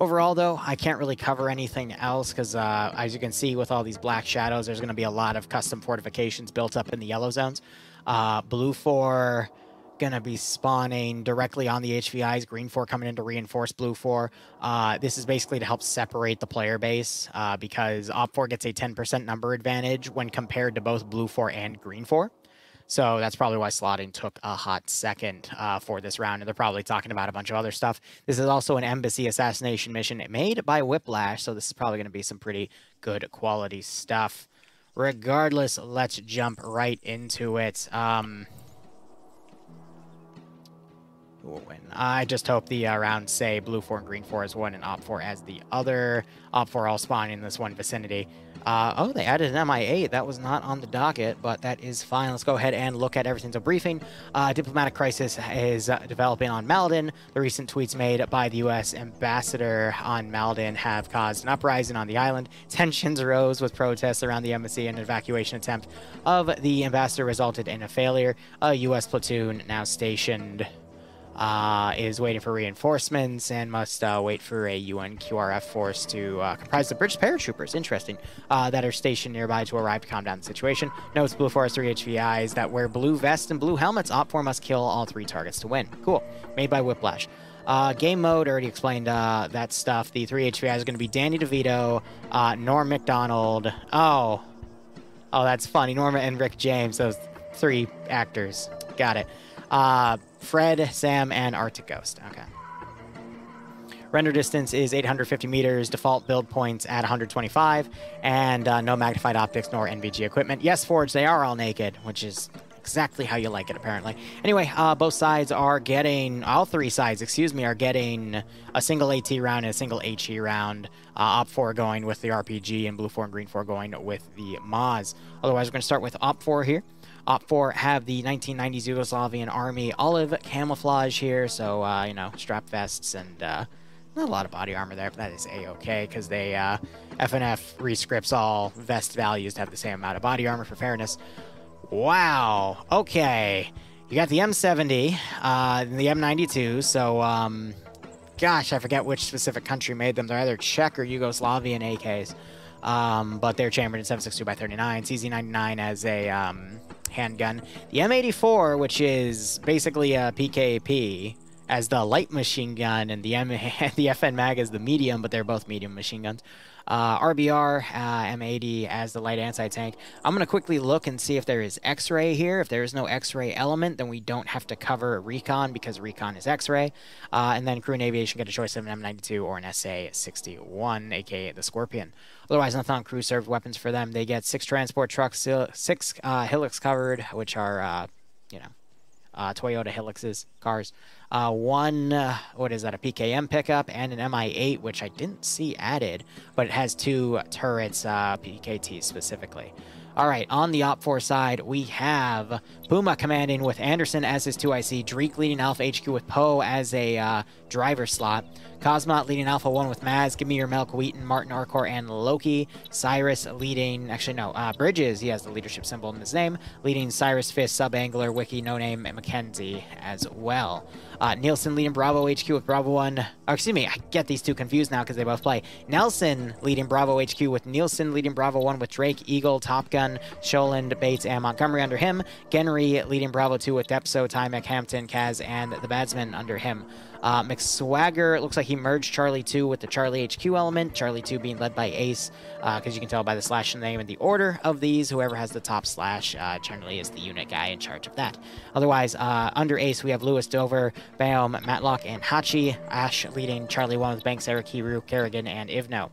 Overall, though, I can't really cover anything else because, as you can see, with all these black shadows, there's going to be a lot of custom fortifications built up in the yellow zones. Blue 4 going to be spawning directly on the HVIs. Green 4 coming in to reinforce Blue 4. This is basically to help separate the player base because Op 4 gets a 10% number advantage when compared to both Blue 4 and Green 4. So that's probably why slotting took a hot second for this round, and they're probably talking about a bunch of other stuff. This is also an embassy assassination mission made by Whiplash, so this is probably going to be some pretty good quality stuff. Regardless, let's jump right into it. Who will win? I just hope the round say Blue 4 and Green 4 as one and Op 4 as the other. Op 4 all spawning in this one vicinity. Oh, they added an MI8. That was not on the docket, but that is fine. Let's go ahead and look at everything. So briefing, diplomatic crisis is developing on Malden. The recent tweets made by the U.S. ambassador on Malden have caused an uprising on the island. Tensions arose with protests around the embassy, and an evacuation attempt of the ambassador resulted in a failure. A U.S. platoon now stationed is waiting for reinforcements and must wait for a UN QRF force to comprise the British paratroopers, interesting, that are stationed nearby to arrive to calm down the situation. Notes Blue 4 has 3 HVIs that wear blue vests and blue helmets. Op 4 must kill all 3 targets to win. Cool. Made by Whiplash. Game mode, already explained that stuff. The 3 HVIs is going to be Danny DeVito, Norm MacDonald. Oh, that's funny. Norma and Rick James, those 3 actors. Got it. Fred, Sam, and Arctic Ghost. Okay. Render distance is 850 meters. Default build points at 125. And no magnified optics nor NVG equipment. Yes, Forge, they are all naked, which is exactly how you like it, apparently. Anyway, both sides are getting... All 3 sides, excuse me, are getting a single AT round and a single HE round. Op 4 going with the RPG, and Blue 4 and Green 4 going with the Maz. Otherwise, we're going to start with Op 4 here. Op 4 have the 1990s Yugoslavian Army olive camouflage here, so, you know, strap vests and not a lot of body armor there, but that is A-okay, because they, FNF rescripts all vest values to have the same amount of body armor for fairness. Wow, okay. You got the M70, and the M92, so, gosh, I forget which specific country made them. They're either Czech or Yugoslavian AKs, but they're chambered in 7.62x39, CZ99 as a, handgun. The M84, which is basically a PKP, as the light machine gun, and the FN Mag as the medium, but they're both medium machine guns. RBR, M80 as the light anti-tank. I'm going to quickly look and see if there is X-ray here. If there is no X-ray element, then we don't have to cover Recon, because Recon is X-ray. And then Crew and Aviation get a choice of an M92 or an SA-61, aka the Scorpion. Otherwise, nothing on crew served weapons for them. They get 6 transport trucks, 6 Hilux covered, which are, you know, Toyota Hiluxes, cars. 1, what is that, a PKM pickup, and an MI8, which I didn't see added, but it has 2 turrets, PKT specifically. All right, on the Op 4 side, we have Puma commanding with Anderson as his 2IC, Dreek leading Alpha HQ with Poe as a driver slot, Cosmot leading Alpha 1 with Maz, Give Me Your Milk, Wheaton, Martin, Arcor, and Loki, Cyrus leading, actually no, Bridges, he has the leadership symbol in his name, leading Cyrus Fist, Sub-Angler, Wiki, No Name, and Mackenzie as well. Nielsen leading Bravo HQ with Bravo 1, oh, excuse me, I get these 2 confused now because they both play. Nelson leading Bravo HQ with Nielsen leading Bravo 1 with Drake, Eagle, Top Gun, Sholand, Bates, and Montgomery under him. Genry leading Bravo 2 with Depso, Tymek, Hampton, Kaz, and the Badsman under him. McSwagger, looks like he merged Charlie 2 with the Charlie HQ element, Charlie 2 being led by Ace, because you can tell by the slash name and the order of these, whoever has the top slash generally is the unit guy in charge of that. Otherwise, under Ace, we have Lewis, Dover, Baum, Matlock, and Hachi. Ash leading Charlie 1 with Banks, Eric, Kiru, Kerrigan, and Ivno.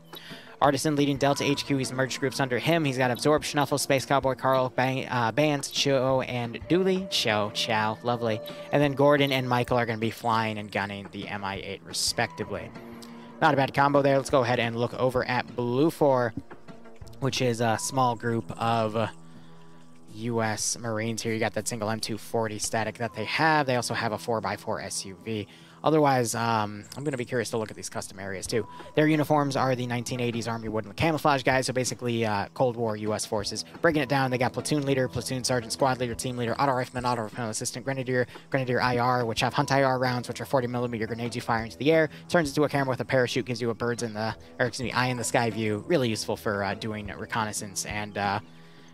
Artisan leading Delta HQ, he's merged groups under him. He's got Absorb, Schnuffle, Space Cowboy, Carl, Bands, Cho, and Dooley. Chow, lovely. And then Gordon and Michael are going to be flying and gunning the MI8 respectively. Not a bad combo there. Let's go ahead and look over at Blue 4, which is a small group of U.S. Marines here. You got that single M240 static that they have. They also have a 4x4 SUV. Otherwise, I'm going to be curious to look at these custom areas, too. Their uniforms are the 1980s Army wood and camouflage guys, so basically Cold War U.S. forces. Breaking it down, they got platoon leader, platoon sergeant, squad leader, team leader, auto rifleman assistant, grenadier, grenadier IR, which have hunt IR rounds, which are 40mm grenades you fire into the air. Turns into a camera with a parachute, gives you a eye in the sky view. Really useful for doing reconnaissance and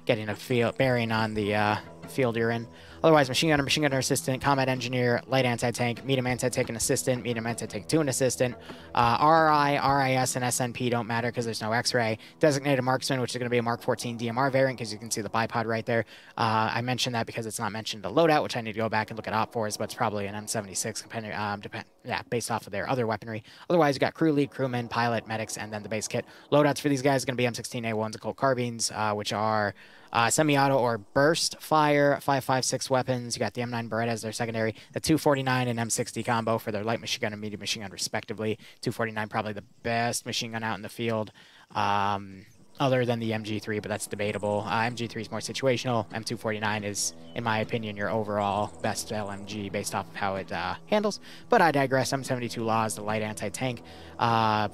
getting a bearing on the field you're in. Otherwise, machine gunner assistant, combat engineer, light anti-tank, medium anti-tank and assistant, medium anti-tank 2 and assistant. RI, RIS, and SNP don't matter because there's no X-ray. Designated marksman, which is going to be a Mark 14 DMR variant because you can see the bipod right there. I mentioned that because it's not mentioned the loadout, which I need to go back and look at OPFORs, but it's probably an M76 based off of their other weaponry. Otherwise, you got crew lead, crewman, pilot, medics, and then the base kit. Loadouts for these guys are going to be M16A1s and Colt carbines, which are semi-auto or burst fire 5.56 weapons. You got the M9 Beretta as their secondary, the 249 and M60 combo for their light machine gun and medium machine gun respectively. 249 probably the best machine gun out in the field, other than the MG3, but that's debatable. MG3 is more situational. M249 is, in my opinion, your overall best LMG based off of how it handles. But I digress. M72 Law is the light anti-tank.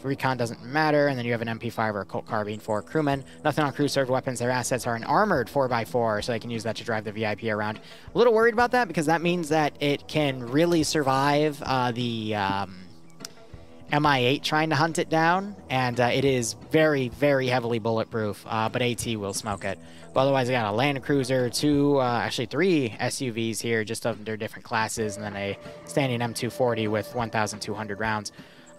Recon doesn't matter. And then you have an MP5 or a Colt carbine for crewmen. Nothing on crew-served weapons. Their assets are an armored 4x4, so they can use that to drive the VIP around. A little worried about that because that means that it can really survive the MI8 trying to hunt it down, and it is very, very heavily bulletproof, but AT will smoke it. But otherwise, I got a Land Cruiser, actually three SUVs here, just under different classes, and then a standing M240 with 1,200 rounds.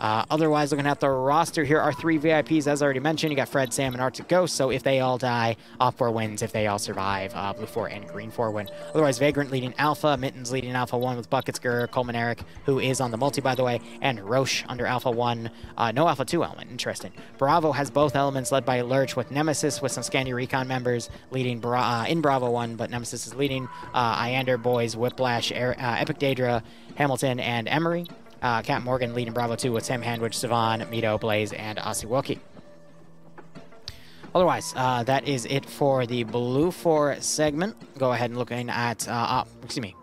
Otherwise, looking at the roster, here are 3 VIPs, as already mentioned. You got Fred, Sam, and Arctic Ghost, so if they all die, OPFOR wins. If they all survive, Blue 4 and Green 4 win. Otherwise, Vagrant leading Alpha, Mittens leading Alpha 1 with Buckets, Gurr, Coleman Eric, who is on the multi, by the way, and Roche under Alpha 1. No Alpha 2 element, interesting. Bravo has both elements led by Lurch with Nemesis with some Scandi Recon members leading in Bravo 1, but Nemesis is leading. Iander, Boys, Whiplash, Epic Daedra, Hamilton, and Emery. Cat Morgan leading Bravo 2 with Tim Handwich, Savon, Mito, Blaze, and Osiwoki. Otherwise, that is it for the Blue 4 segment. Go ahead and looking at,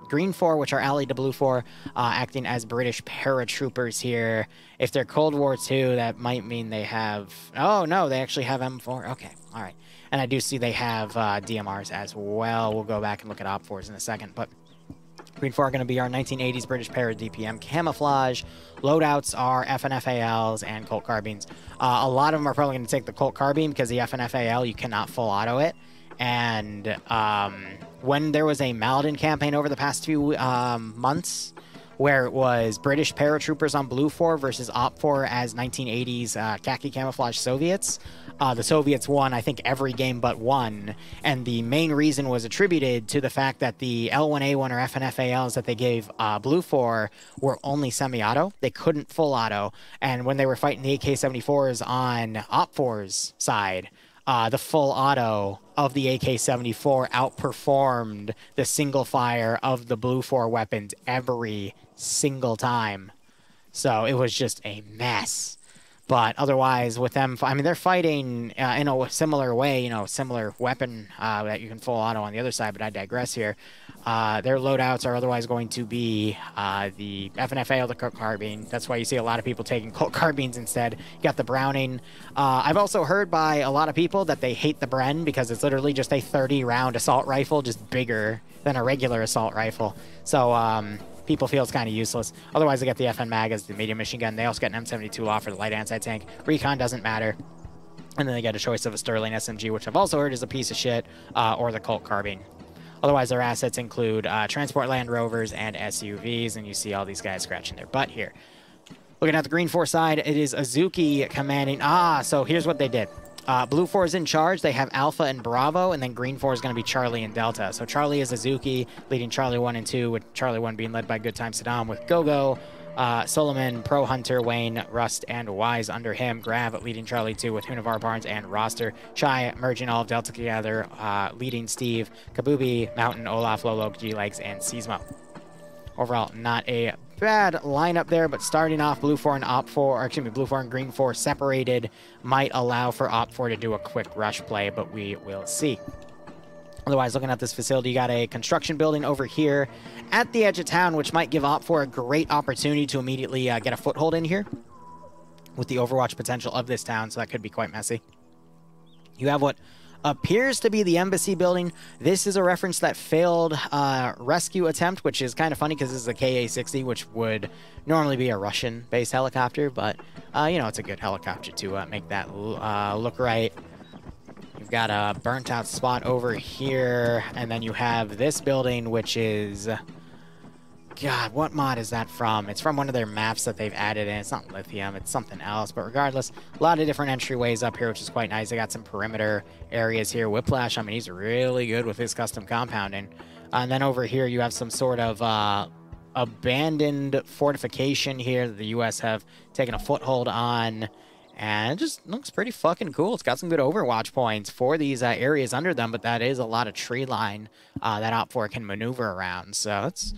Green 4, which are allied to Blue 4, acting as British paratroopers here. If they're Cold War II, that might mean they have... Oh, no, they actually have M4. Okay, all right. And I do see they have DMRs as well. We'll go back and look at OPFORs in a second, but... Green 4 are going to be our 1980s British Para DPM camouflage. Loadouts are FNFALs and Colt carbines. A lot of them are probably going to take the Colt carbine because the FNFAL, you cannot full auto it. And when there was a Malden campaign over the past few months, where it was British paratroopers on Blue 4 versus OPFOR as 1980s khaki camouflage Soviets. The Soviets won, I think, every game but one, and the main reason was attributed to the fact that the L1A1 or FNFALs that they gave Blue 4 were only semi-auto. They couldn't full auto, and when they were fighting the AK-74s on OPFOR's side, the full auto of the AK-74 outperformed the single fire of the Blue 4 weapons every single time. So it was just a mess. But otherwise, with them, I mean, they're fighting in a similar way, similar weapon that you can full auto on the other side, but I digress here. Their loadouts are otherwise going to be the FNFA or the Colt carbine. That's why you see a lot of people taking Colt carbines instead. You got the Browning. I've also heard by a lot of people that they hate the Bren because it's literally just a 30-round assault rifle, just bigger than a regular assault rifle. So, people feel it's kind of useless. Otherwise, they get the FN Mag as the medium machine gun. They also get an M72 Law for the light anti-tank. Recon doesn't matter. And then they get a choice of a Sterling SMG, which I've also heard is a piece of shit, or the Colt carbine. Otherwise, their assets include transport Land Rovers and SUVs, and you see all these guys scratching their butt here. Looking at the Green 4 side, it is Azuki commanding... so here's what they did. Blue 4 is in charge. They have Alpha and Bravo, and then Green 4 is going to be Charlie and Delta. So Charlie is Azuki, leading Charlie 1 and 2, with Charlie 1 being led by Good Time Saddam, with Gogo, Solomon, Pro Hunter, Wayne, Rust, and Wise under him. Grav leading Charlie 2 with Hunavar Barnes and Roster. Chai merging all of Delta together, leading Steve, Kabubi, Mountain, Olaf, Lolo, G-Legs, and Seismo. Overall, not a bad lineup there, but starting off Blue 4 and Blue 4 and Green 4 separated might allow for OPFOR to do a quick rush play, but we will see. Otherwise, looking at this facility, you got a construction building over here at the edge of town, which might give OPFOR a great opportunity to immediately get a foothold in here with the Overwatch potential of this town, so that could be quite messy. You have what appears to be the embassy building. This is a reference to that failed rescue attempt, which is kind of funny because this is a KA-60, which would normally be a Russian-based helicopter, but, you know, it's a good helicopter to make that look right. You've got a burnt-out spot over here, and then you have this building, which is... God, what mod is that from? It's from one of their maps that they've added in. It's not lithium, it's something else. But regardless, a lot of different entryways up here, which is quite nice. They got some perimeter areas here. Whiplash, I mean, he's really good with his custom compounding. And then over here, you have some sort of abandoned fortification here that the U.S. have taken a foothold on. And it just looks pretty fucking cool. It's got some good Overwatch points for these areas under them, but that is a lot of tree line that OPFOR can maneuver around. So it's...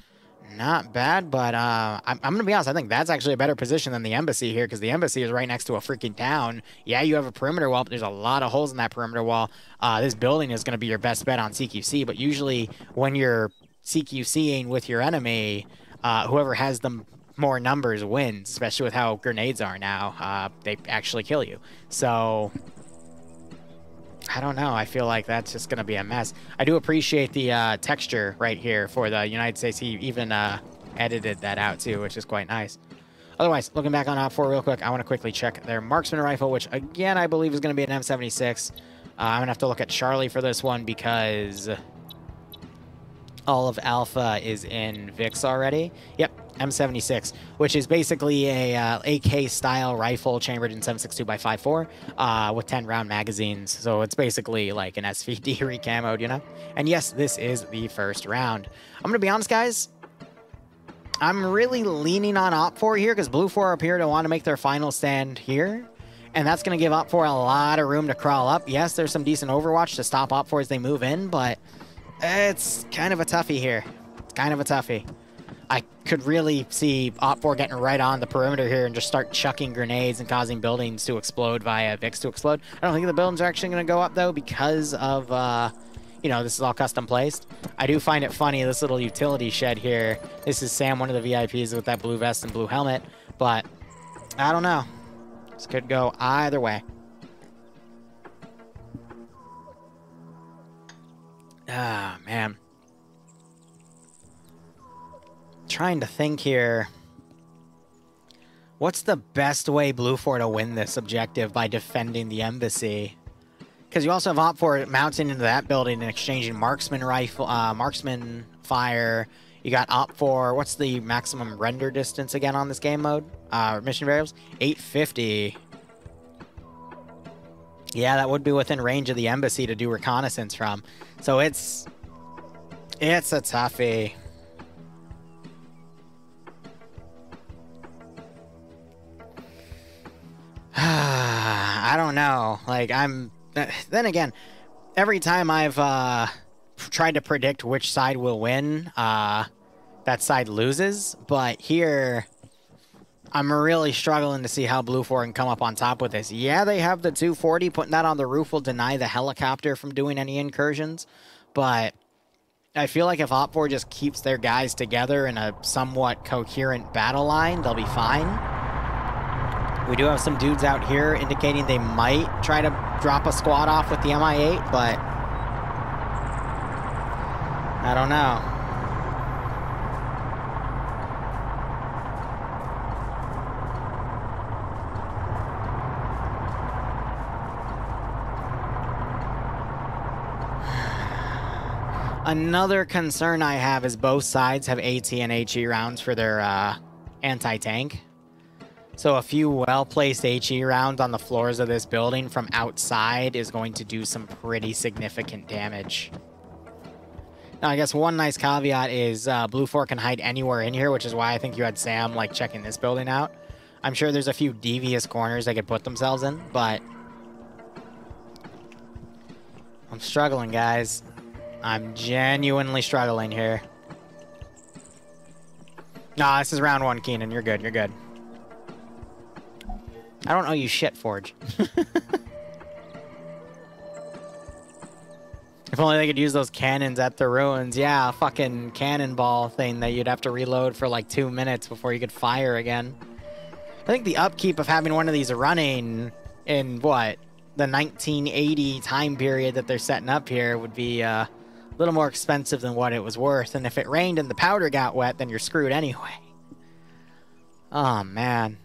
not bad, but I'm going to be honest. I think that's actually a better position than the embassy here, because the embassy is right next to a freaking town. Yeah, you have a perimeter wall, but there's a lot of holes in that perimeter wall. This building is going to be your best bet on CQC, but usually when you're CQCing with your enemy, whoever has the more numbers wins, especially with how grenades are now. They actually kill you. So... I don't know. I feel like that's just going to be a mess. I do appreciate the texture right here for the United States. He even edited that out too, which is quite nice. Otherwise, looking back on OPFOR real quick, I want to quickly check their marksman rifle, which again, I believe is going to be an M76. I'm going to have to look at Charlie for this one because all of Alpha is in VIX already. Yep. M76, which is basically a AK-style rifle chambered in 7.62x5.4 with 10-round magazines. So it's basically like an SVD recamoed, you know? And yes, this is the first round. I'm going to be honest, guys. I'm really leaning on OPFOR here because Blue4 appear to want to make their final stand here. And that's going to give OPFOR a lot of room to crawl up. Yes, there's some decent Overwatch to stop OPFOR as they move in, but it's kind of a toughie here. It's kind of a toughie. I could really see OPFOR getting right on the perimeter here and just start chucking grenades and causing buildings to explode via VIX to explode. I don't think the buildings are actually going to go up, though, because of, you know, this is all custom placed. I do find it funny, this little utility shed here. This is Sam, one of the VIPs with that blue vest and blue helmet. But, I don't know. This could go either way. Ah, man. Trying to think here. What's the best way Blue4 to win this objective by defending the embassy? Because you also have OPFOR mounting into that building and exchanging marksman rifle, marksman fire. You got OPFOR. What's the maximum render distance again on this game mode? Mission variables 850. Yeah, that would be within range of the embassy to do reconnaissance from. So it's a toughie. I don't know. Like, then again, every time I've tried to predict which side will win, that side loses. But here, I'm really struggling to see how Blue4 can come up on top with this. Yeah, they have the 240. Putting that on the roof will deny the helicopter from doing any incursions. But I feel like if OPFOR just keeps their guys together in a somewhat coherent battle line, they'll be fine. We do have some dudes out here indicating they might try to drop a squad off with the MI8, but I don't know. Another concern I have is both sides have AT and HE rounds for their anti-tank. So a few well-placed HE rounds on the floors of this building from outside is going to do some pretty significant damage. Now, I guess one nice caveat is Blue4 can hide anywhere in here, which is why I think you had Sam, like, checking this building out. I'm sure there's a few devious corners they could put themselves in, but I'm struggling, guys. I'm genuinely struggling here. Nah, this is round one, Keenan. You're good. You're good. I don't owe you shit, Forge. If only they could use those cannons at the ruins. Yeah, a fucking cannonball thing that you'd have to reload for like 2 minutes before you could fire again. I think the upkeep of having one of these running in, what, the 1980 time period that they're setting up here would be a little more expensive than what it was worth. And if it rained and the powder got wet, then you're screwed anyway. Oh, man.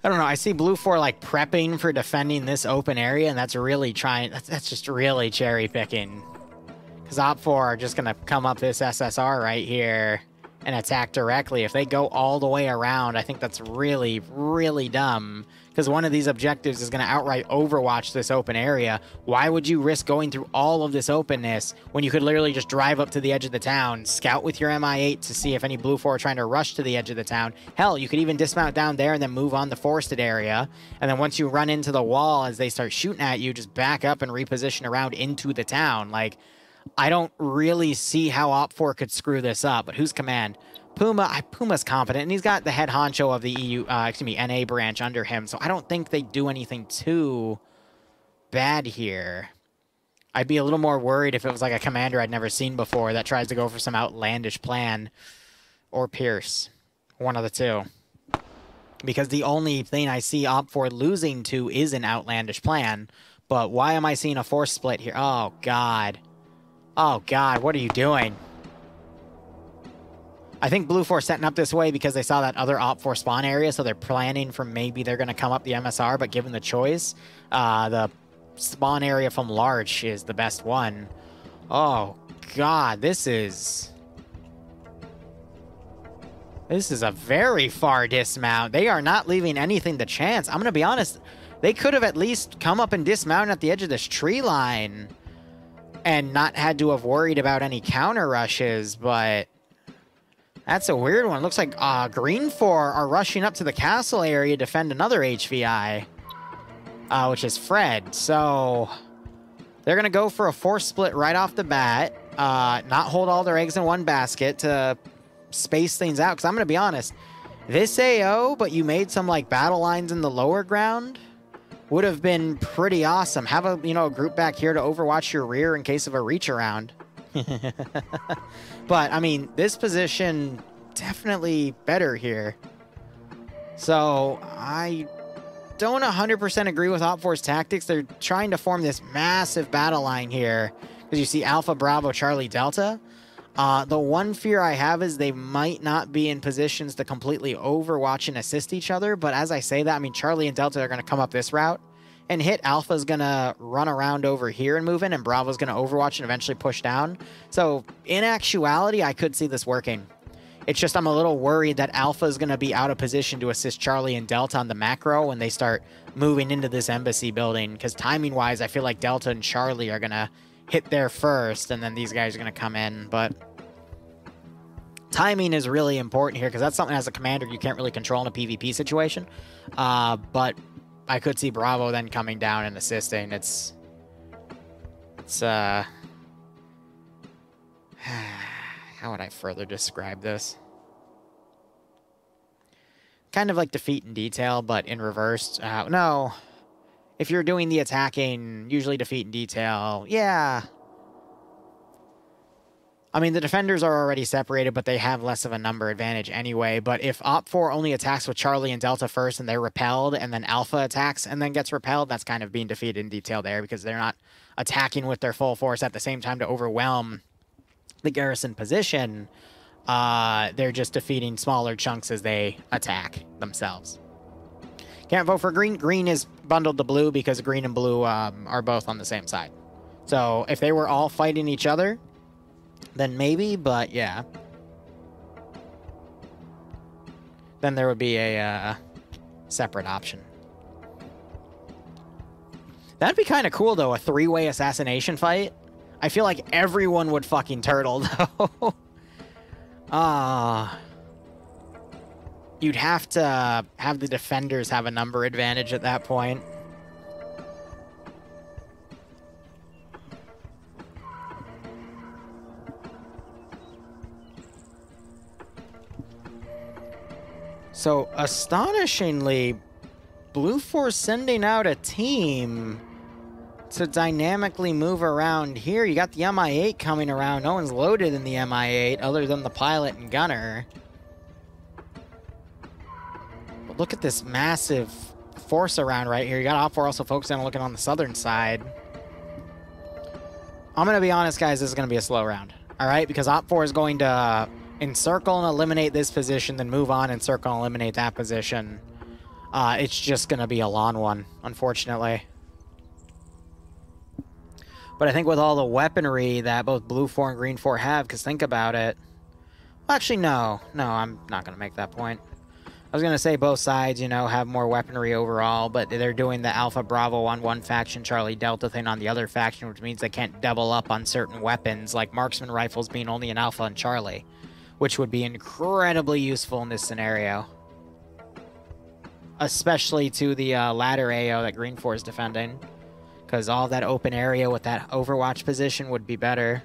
I don't know. I see Blue 4 like prepping for defending this open area, and that's really trying. That's just really cherry picking. Because Op 4 are just gonna come up this SSR right here and attack directly. If they go all the way around, I think that's really, really dumb. Because one of these objectives is going to outright overwatch this open area. Why would you risk going through all of this openness when you could literally just drive up to the edge of the town, scout with your MI8 to see if any Blue 4 are trying to rush to the edge of the town? Hell, you could even dismount down there and then move on the forested area. And then once you run into the wall as they start shooting at you, just back up and reposition around into the town. Like, I don't really see how Op 4 could screw this up, but who's command? Puma's competent, and he's got the head honcho of the NA branch under him, so I don't think they do anything too bad here. I'd be a little more worried if it was like a commander I'd never seen before that tries to go for some outlandish plan. Or Pierce. One of the two. Because the only thing I see Op 4 losing to is an outlandish plan. But why am I seeing a force split here? Oh, God. Oh, God, what are you doing? I think Blue 4 setting up this way because they saw that other Op 4 spawn area, so they're planning for maybe they're going to come up the MSR, but given the choice, the spawn area from Larch is the best one. Oh, God, this is a very far dismount. They are not leaving anything to chance. I'm going to be honest, they could have at least come up and dismounted at the edge of this tree line and not had to have worried about any counter rushes, but that's a weird one. Looks like Green 4 are rushing up to the castle area to defend another HVI, which is Fred. So they're going to go for a force split right off the bat, not hold all their eggs in one basket to space things out. Because I'm going to be honest, this AO, but you made some like battle lines in the lower ground, would have been pretty awesome. Have a, a group back here to overwatch your rear in case of a reach around. But, I mean, this position definitely better here. So, I don't 100% agree with Op 4's tactics. They're trying to form this massive battle line here. Because you see Alpha, Bravo, Charlie, Delta. The one fear I have is they might not be in positions to completely overwatch and assist each other. But as I say that, I mean, Charlie and Delta are going to come up this route and hit. Alpha's going to run around over here and move in, and Bravo's going to overwatch and eventually push down. So, in actuality, I could see this working. It's just I'm a little worried that Alpha's going to be out of position to assist Charlie and Delta on the macro when they start moving into this embassy building. Because timing-wise, I feel like Delta and Charlie are going to hit there first, and then these guys are going to come in. But timing is really important here, because that's something as a commander you can't really control in a PvP situation. But I could see Bravo then coming down and assisting. It's how would I further describe this? Kind of like defeat in detail, but in reverse. No. If you're doing the attacking, usually defeat in detail. Yeah. I mean, the defenders are already separated, but they have less of a number advantage anyway. But if Op 4 only attacks with Charlie and Delta first and they're repelled, and then Alpha attacks and then gets repelled, that's kind of being defeated in detail there, because they're not attacking with their full force at the same time to overwhelm the garrison position. They're just defeating smaller chunks as they attack themselves. Can't vote for green. Green is bundled to blue because green and blue are both on the same side. So if they were all fighting each other, then maybe, but yeah. Then there would be a separate option. That'd be kind of cool, though, a three-way assassination fight. I feel like everyone would fucking turtle, though. You'd have to have the defenders have a number advantage at that point. So, astonishingly, Blue Force sending out a team to dynamically move around here. You got the MI8 coming around. No one's loaded in the MI8 other than the pilot and gunner. But look at this massive force around right here. You got Op 4 also focusing on looking on the southern side. I'm going to be honest, guys. This is going to be a slow round. All right? Because Op 4 is going to encircle and eliminate this position, then move on, encircle and eliminate that position. It's just going to be a long one, unfortunately. But I think with all the weaponry that both Blue 4 and Green 4 have, because think about it. Well, actually, no. No, I'm not going to make that point. I was going to say both sides, you know, have more weaponry overall, but they're doing the Alpha Bravo on one faction, Charlie Delta thing on the other faction, which means they can't double up on certain weapons, like marksman rifles being only an Alpha and Charlie, which would be incredibly useful in this scenario. Especially to the ladder AO that Green 4 is defending. Because all that open area with that Overwatch position would be better.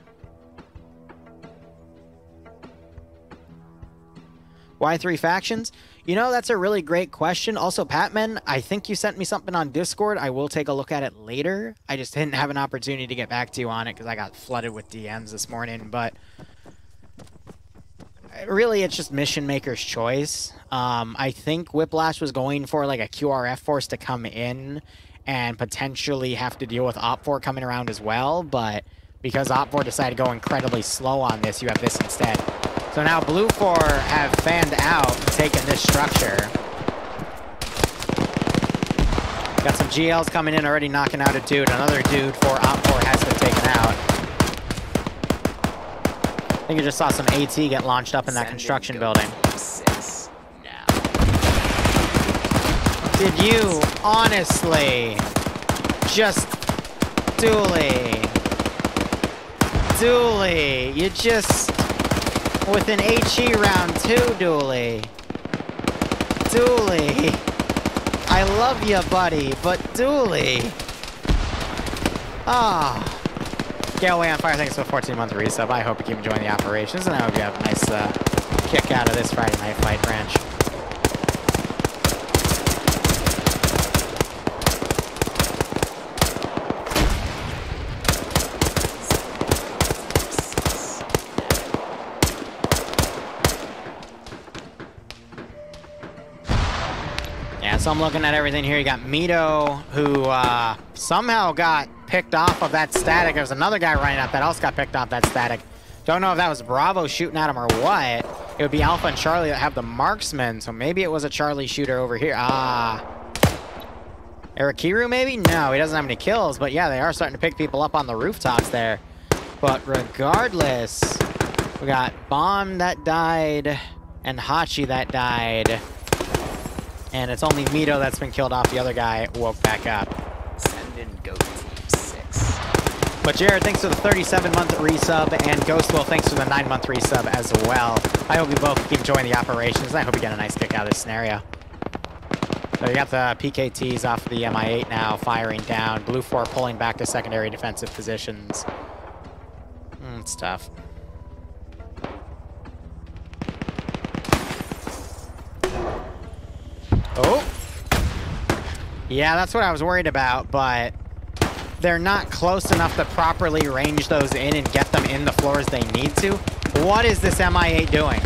Why 3 factions? You know, that's a really great question. Also, Patman, I think you sent me something on Discord. I will take a look at it later. I just didn't have an opportunity to get back to you on it because I got flooded with DMs this morning. But really, it's just Mission Maker's choice. I think Whiplash was going for like a QRF force to come in and potentially have to deal with Op 4 coming around as well, but because Op 4 decided to go incredibly slow on this, you have this instead. So now Blue 4 have fanned out and taken this structure. Got some GLs coming in already knocking out a dude. Another dude for Op 4 has been taken out. I think you just saw some AT get launched up in that construction building. Did you honestly just Dooley, you just with an HE round 2, Dooley, I love you, buddy, but Dooley, Get away on fire, thanks for the 14-month resub. I hope you keep enjoying the operations, and I hope you have a nice kick out of this Friday Night Fight branch. So I'm looking at everything here. You got Mito, who somehow got picked off of that static. There's another guy running up that also got picked off that static. Don't know if that was Bravo shooting at him or what. It would be Alpha and Charlie that have the marksman, so maybe it was a Charlie shooter over here. Arakiru maybe? No, he doesn't have any kills, but yeah, they are starting to pick people up on the rooftops there. But regardless, we got Bomb that died and Hachi that died. And it's only Mito that's been killed off. The other guy woke back up. Send in Go Team 6. But Jared, thanks for the 37-month resub, and Ghostwill, thanks for the 9-month resub as well. I hope you both keep enjoying the operations. I hope you get a nice kick out of this scenario. So you got the PKTs off the MI8 now, firing down. Blue 4 pulling back to secondary defensive positions. It's tough. Oh! Yeah, that's what I was worried about, but they're not close enough to properly range those in and get them in the floors they need to. What is this MI8 doing?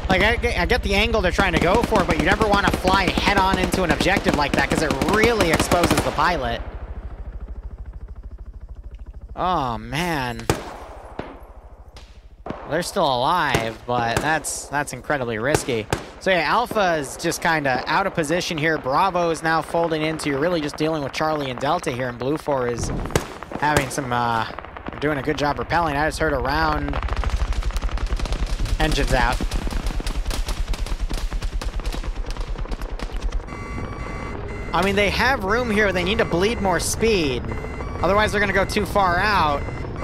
Like, I get the angle they're trying to go for, but you never want to fly head-on into an objective like that because it really exposes the pilot. Oh, man. They're still alive, but that's incredibly risky. So yeah, Alpha is just kind of out of position here. Bravo is now folding into. You're really just dealing with Charlie and Delta here, and Blue 4 is having some, doing a good job repelling. I just heard a round. Engines out. I mean, they have room here. They need to bleed more speed. Otherwise, they're going to go too far out.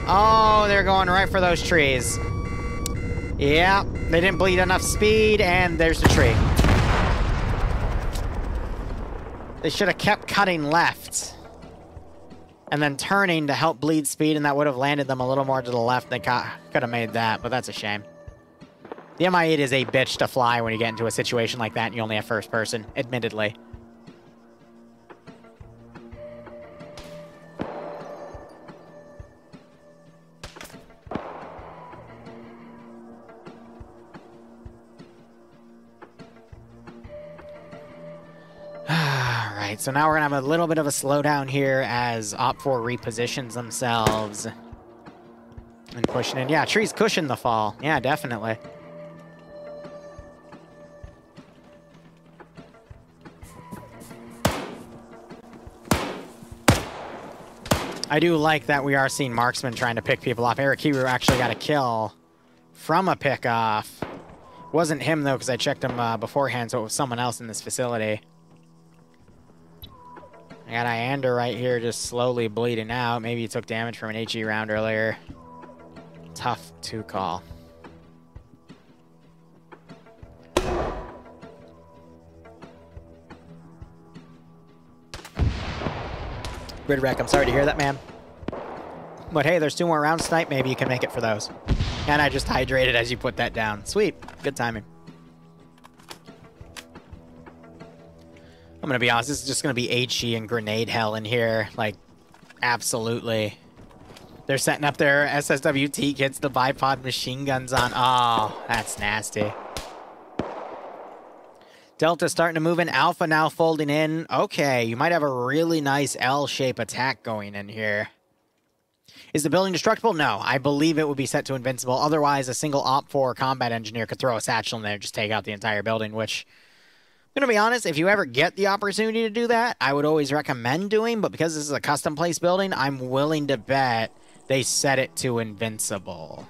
Oh, they're going right for those trees. Yeah, they didn't bleed enough speed, and there's the tree. They should have kept cutting left. And then turning to help bleed speed, and that would have landed them a little more to the left. They could have made that, but that's a shame. The Mi-8 is a bitch to fly when you get into a situation like that and you only have first person, admittedly. Alright, so now we're gonna have a little bit of a slowdown here as Op4 repositions themselves. And pushing in. Yeah, trees cushion the fall. Yeah, definitely. I do like that we are seeing marksmen trying to pick people off. Eric Kiru actually got a kill from a pickoff. Wasn't him, though, because I checked him beforehand, so it was someone else in this facility. I got Iander right here just slowly bleeding out. Maybe he took damage from an HE round earlier. Tough to call. Grid wreck, I'm sorry to hear that, man. But hey, there's 2 more rounds tonight. Maybe you can make it for those. And I just hydrated as you put that down. Sweet. Good timing. I'm going to be honest, this is just going to be HE and grenade hell in here. Like, absolutely. They're setting up their SSWT kits, the bipod machine guns on. Oh, that's nasty. Delta starting to move in. Alpha now folding in. Okay, you might have a really nice L-shape attack going in here. Is the building destructible? No, I believe it would be set to invincible. Otherwise, a single Op4 combat engineer could throw a satchel in there and just take out the entire building, which, I'm going to be honest, if you ever get the opportunity to do that, I would always recommend doing, but because this is a custom-placed building, I'm willing to bet they set it to invincible.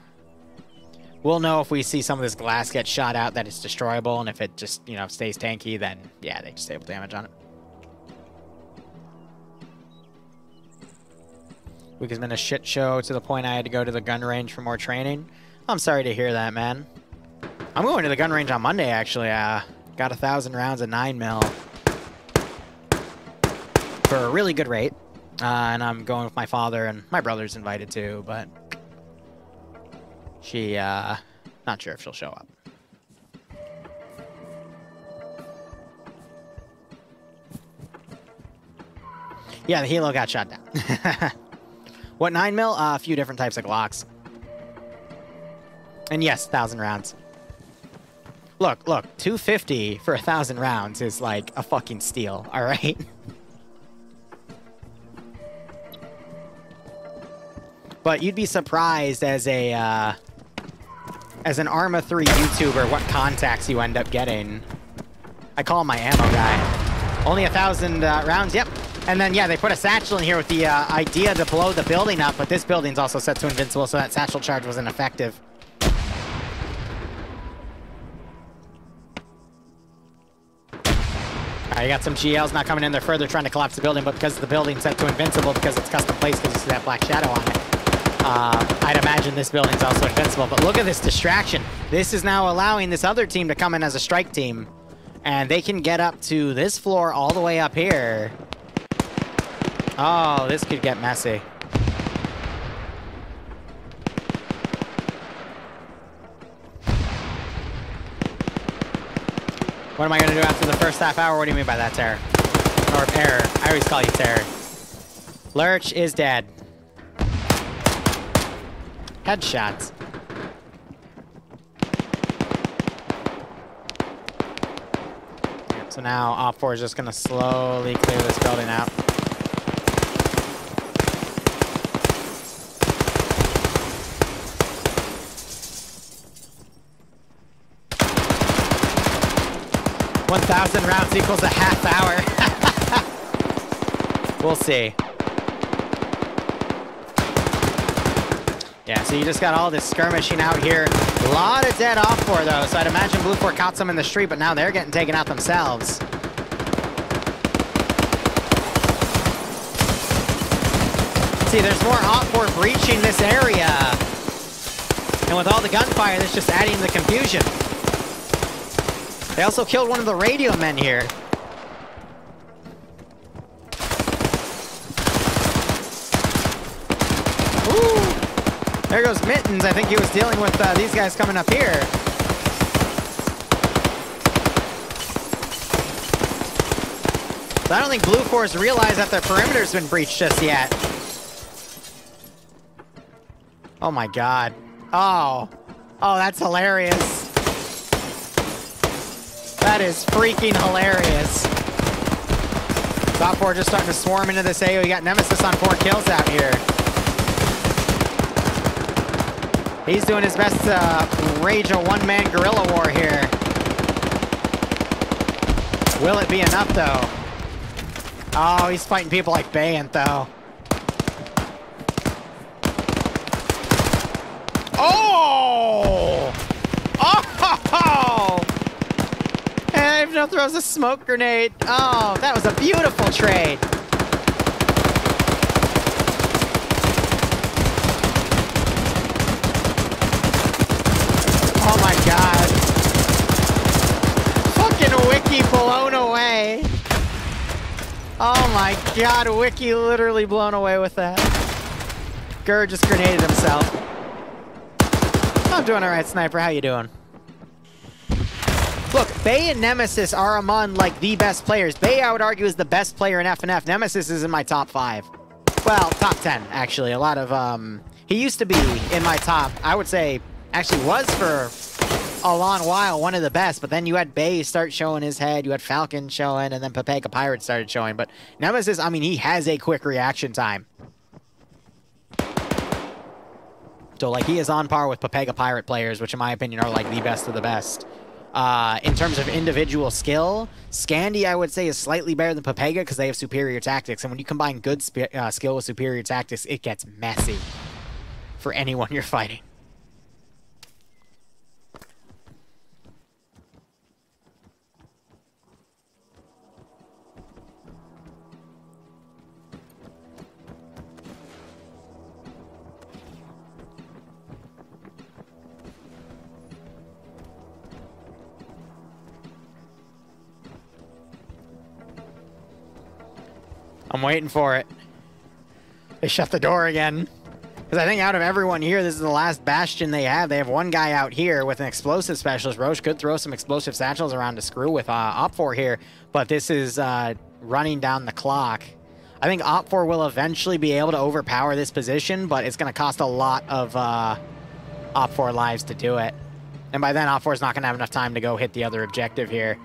We'll know if we see some of this glass get shot out that it's destroyable, and if it just, you know, stays tanky, then, yeah, they just disable damage on it. Week has been a shit show to the point I had to go to the gun range for more training. I'm sorry to hear that, man. I'm going to the gun range on Monday, actually. Got 1,000 rounds of 9mm for a really good rate. And I'm going with my father, and my brother's invited too, but she, not sure if she'll show up. Yeah, the Helo got shot down. What 9mm? A few different types of Glocks. And yes, 1,000 rounds. Look, 250 for 1,000 rounds is like a fucking steal, all right? But you'd be surprised as a as an Arma 3 YouTuber what contacts you end up getting. I call him my ammo guy. Only 1,000 rounds, yep. And then, yeah, they put a satchel in here with the idea to blow the building up, but this building's also set to invincible, so that satchel charge was ineffective. You got some GLs not coming in there further trying to collapse the building, but because the building's set to invincible, because it's custom placed, because you see that black shadow on it, I'd imagine this building's also invincible. But look at this distraction. This is now allowing this other team to come in as a strike team, and they can get up to this floor all the way up here. Oh, this could get messy. What am I going to do after the first half hour? What do you mean by that, Terror? Or Error. I always call you Terror. Lurch is dead. Headshots. So now Op4 is just going to slowly clear this building out. $1,000 rounds equals a half hour. We'll see. Yeah, so you just got all this skirmishing out here. A lot of dead Op4 though, so I'd imagine Blue 4 caught some in the street, but now they're getting taken out themselves. See, there's more Op4 breaching this area. And with all the gunfire, that's just adding to the confusion. They also killed one of the radio men here. Ooh. There goes Mittens. I think he was dealing with these guys coming up here. I don't think Blue Force realized that their perimeter's been breached just yet. Oh my god. Oh. Oh, that's hilarious. That is freaking hilarious. Top 4 just starting to swarm into this AO. You got Nemesis on 4 kills out here. He's doing his best to rage a one-man guerrilla war here. Will it be enough, though? Oh, he's fighting people like Bayant, though. Oh! Oh! And Hypno throws a smoke grenade. Oh, that was a beautiful trade. Oh my god. Fucking Wiki blown away. Oh my god, Wiki literally blown away with that. Gur just grenaded himself. I'm doing alright, Sniper. How you doing? Look, Bay and Nemesis are among, like, the best players. Bay, I would argue, is the best player in FNF. Nemesis is in my top 5. Well, top 10, actually. A lot of, he used to be in my top, I would say, actually was for a long while one of the best, but then you had Bay start showing his head, you had Falcon showing, and then Papega Pirate started showing. But Nemesis, I mean, he has a quick reaction time. So, like, he is on par with Papega Pirate players, which in my opinion are, like, the best of the best. In terms of individual skill, Scandi, I would say, is slightly better than Papega because they have superior tactics. And when you combine good skill with superior tactics, it gets messy for anyone you're fighting. I'm waiting for it. They shut the door again. Because I think out of everyone here, this is the last bastion they have. They have one guy out here with an explosive specialist. Roche could throw some explosive satchels around to screw with Op4 here. But this is running down the clock. I think Op4 will eventually be able to overpower this position, but it's going to cost a lot of Op4 lives to do it. And by then, Op4 is not going to have enough time to go hit the other objective here.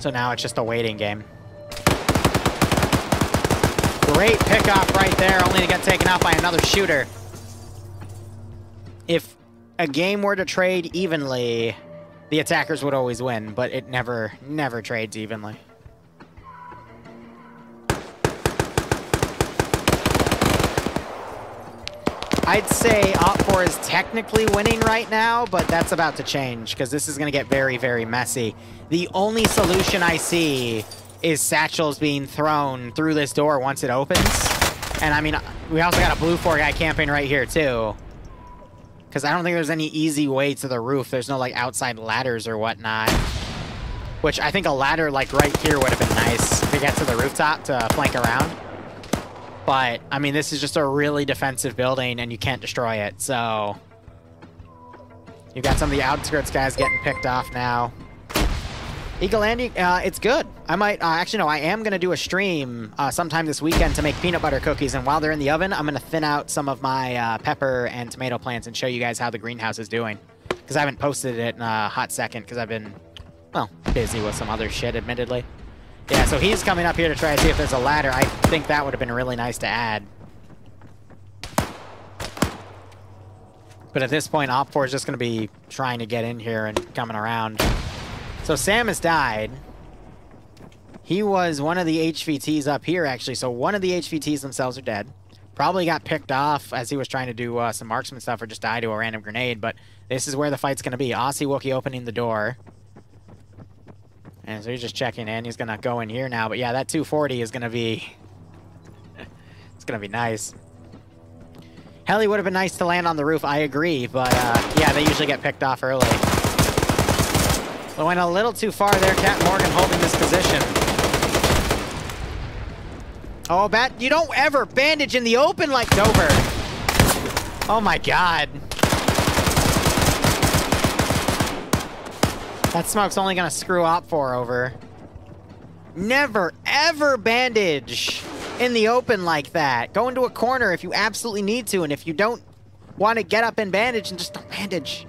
So now it's just a waiting game. Great pickoff right there, only to get taken out by another shooter. If a game were to trade evenly, the attackers would always win, but it never trades evenly. I'd say Op4 is technically winning right now, but that's about to change because this is going to get very, very messy. The only solution I see is satchels being thrown through this door once it opens. And I mean, we also got a Blue 4 guy camping right here too. Because I don't think there's any easy way to the roof. There's no like outside ladders or whatnot. Which I think a ladder like right here would have been nice to get to the rooftop to flank around. But, I mean, this is just a really defensive building, and you can't destroy it, so... You've got some of the outskirts guys getting picked off now. Eagle Andy, it's good. I might... actually, no, I am going to do a stream sometime this weekend to make peanut butter cookies, and while they're in the oven, I'm going to thin out some of my pepper and tomato plants and show you guys how the greenhouse is doing. Because I haven't posted it in a hot second, because I've been, well, busy with some other shit, admittedly. Yeah, so he's coming up here to try to see if there's a ladder. I think that would have been really nice to add. But at this point, Op4 is just going to be trying to get in here and coming around. So Sam has died. He was one of the HVTs up here, actually. So one of the HVTs themselves are dead. Probably got picked off as he was trying to do some marksman stuff or just die to a random grenade. But this is where the fight's going to be. Aussie Wookie opening the door. And so he's just checking in. He's going to go in here now. But yeah, that 240 is going to be... it's going to be nice. Heli would have been nice to land on the roof, I agree. But yeah, they usually get picked off early. We went a little too far there. Cat Morgan holding this position. Oh, you don't ever bandage in the open like Dover. Oh my god. That smoke's only gonna screw Op 4 over. Never, ever bandage in the open like that. Go into a corner if you absolutely need to, and if you don't want to get up and bandage, and just don't bandage.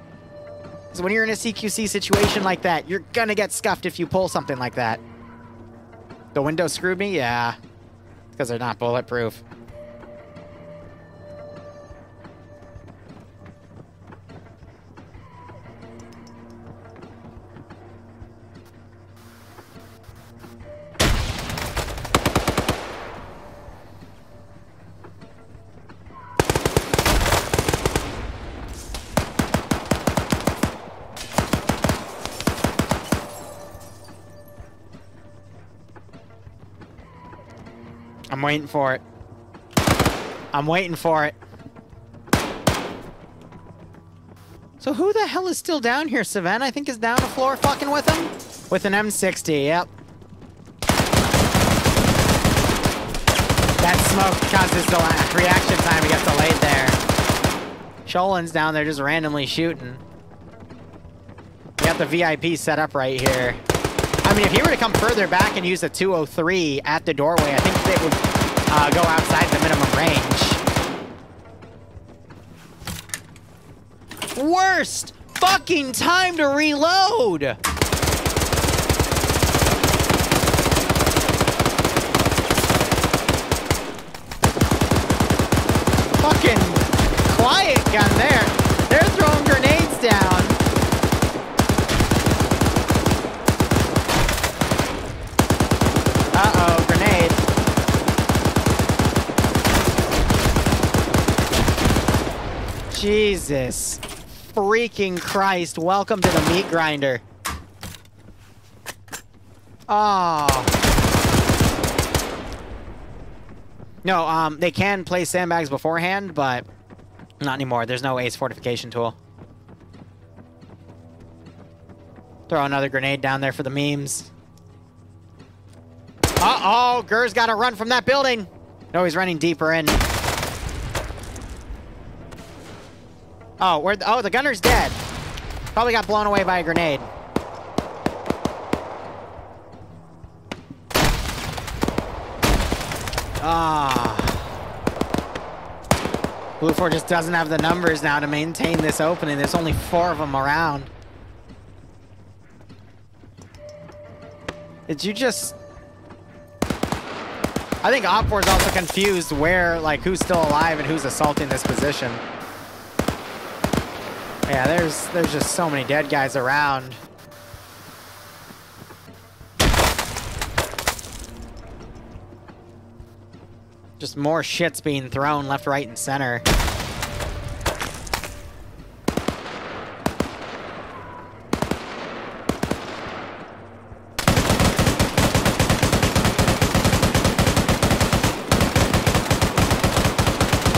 Because when you're in a CQC situation like that, you're gonna get scuffed if you pull something like that. The window screwed me? Yeah. Because they're not bulletproof. I'm waiting for it. I'm waiting for it. So who the hell is still down here? Savannah, I think, is down the floor fucking with him? With an M60, yep. That smoke causes the reaction time to get delayed there. Sholin's down there just randomly shooting. We got the VIP set up right here. I mean, if he were to come further back and use a 203 at the doorway, I think it would go outside the minimum range. Worst fucking time to reload! Fucking quiet gun there. They're throwing grenades down. Uh-oh, grenade. Jesus freaking Christ. Welcome to the meat grinder. Oh. No, they can place sandbags beforehand, but not anymore. There's no ace fortification tool. Throw another grenade down there for the memes. Uh-oh, Gur's got to run from that building. No, he's running deeper in. Oh, oh, the gunner's dead. Probably got blown away by a grenade. Ah. Blue 4 just doesn't have the numbers now to maintain this opening. There's only 4 of them around. Did you just... I think Op 4 is also confused where, like, who's still alive and who's assaulting this position. Yeah, there's just so many dead guys around. Just more shit's being thrown left, right, and center.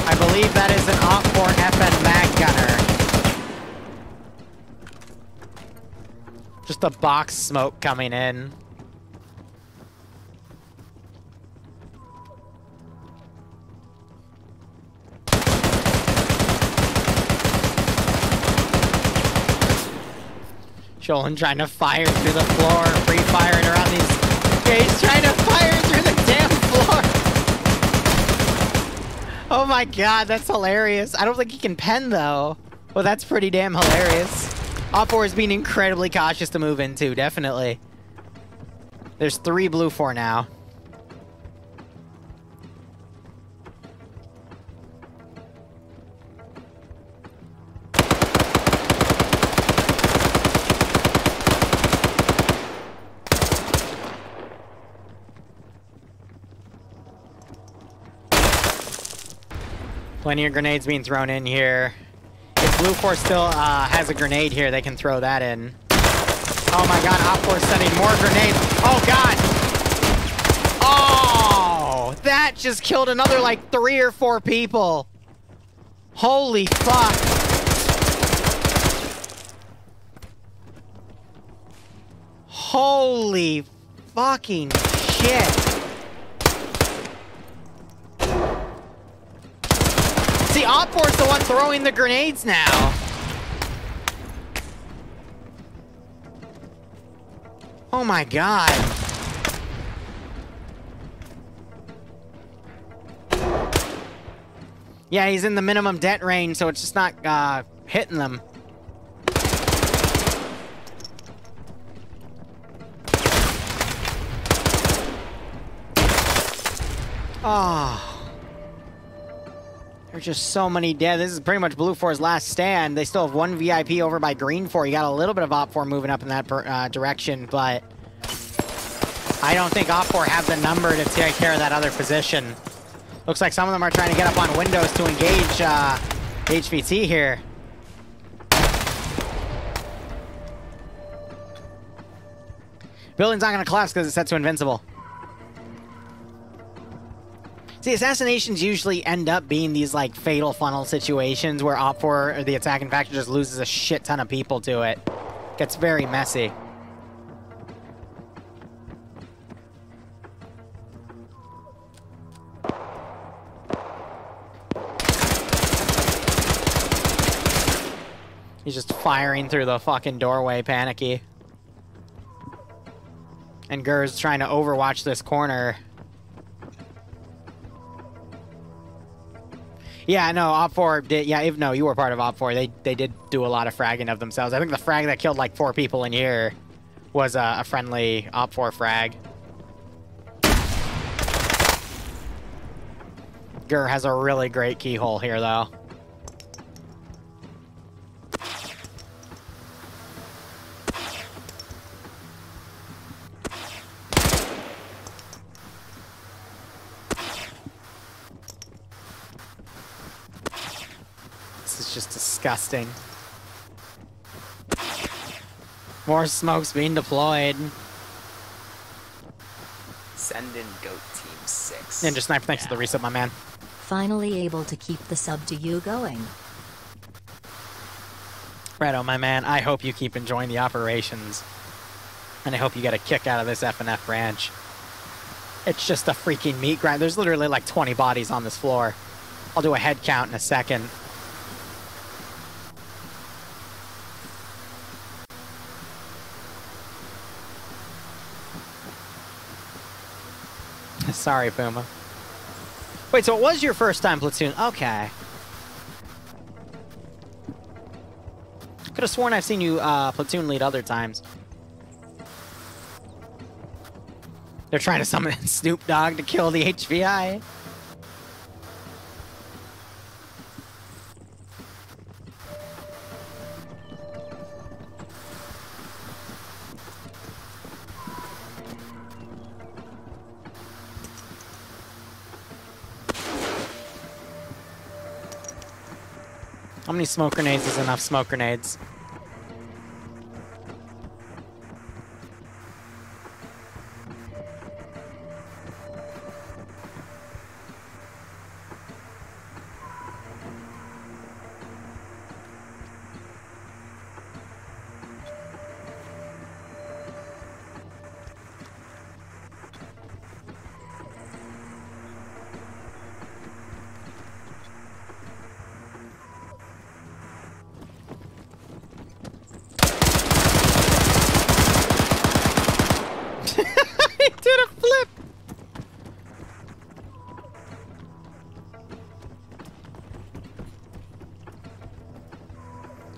I believe that is an Op 4 FN mag gunner. Just a box smoke coming in. Sholin trying to fire through the floor, free firing around these. Okay, he's trying to fire through the damn floor. Oh my god, that's hilarious. I don't think he can pen though. Well, that's pretty damn hilarious. Op 4 is being incredibly cautious to move into, definitely. There's 3 blue 4 now. Plenty of grenades being thrown in here. If Blue 4 still has a grenade here, they can throw that in. Oh my god, Op 4 sending more grenades. Oh god! Oh! That just killed another like 3 or 4 people. Holy fuck. Holy fucking shit. See, Op 4's the one throwing the grenades now. Oh my god. Yeah, he's in the minimum det range, so it's just not hitting them. Oh. There's just so many dead. This is pretty much Blue 4's last stand. They still have one VIP over by Green 4. You got a little bit of Op 4 moving up in that direction, but I don't think Op 4 have the number to take care of that other position. Looks like some of them are trying to get up on windows to engage HVT here. Building's not going to collapse because it's set to invincible. See, assassinations usually end up being these, like, fatal funnel situations where Op 4, or the attacking faction, just loses a shit ton of people to it. Gets very messy. He's just firing through the fucking doorway, panicky. And Gur's trying to overwatch this corner. Yeah, no, Op 4 did. Yeah, no, you were part of Op 4. They did do a lot of fragging of themselves. I think the frag that killed like 4 people in here was a friendly Op 4 frag. Gur has a really great keyhole here, though. Just disgusting. More smoke's being deployed. Send in Goat Team 6. Ninja Sniper, thanks for the reset, my man. Finally able to keep the sub to you going. Redo, my man, I hope you keep enjoying the operations. And I hope you get a kick out of this F&F branch. It's just a freaking meat grind. There's literally like 20 bodies on this floor. I'll do a head count in a second. Sorry, Puma. Wait, so it was your first time platoon? Okay. Could have sworn I've seen you platoon lead other times. They're trying to summon Snoop Dogg to kill the HVI. How many smoke grenades is enough smoke grenades?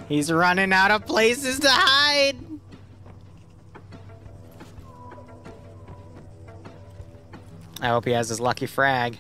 He's running out of places to hide. I hope he has his lucky frag.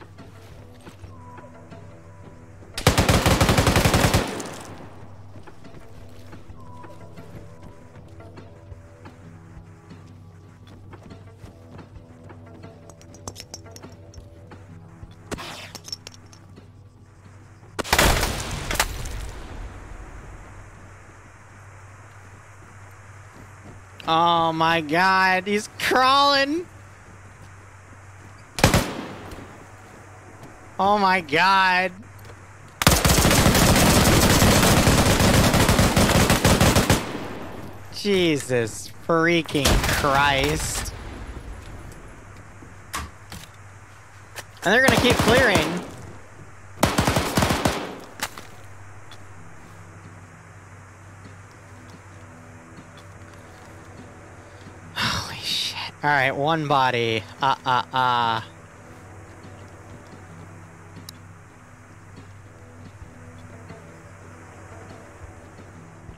Oh my god, he's crawling! Oh my god! Jesus freaking Christ. And they're gonna keep clearing. Alright, one body.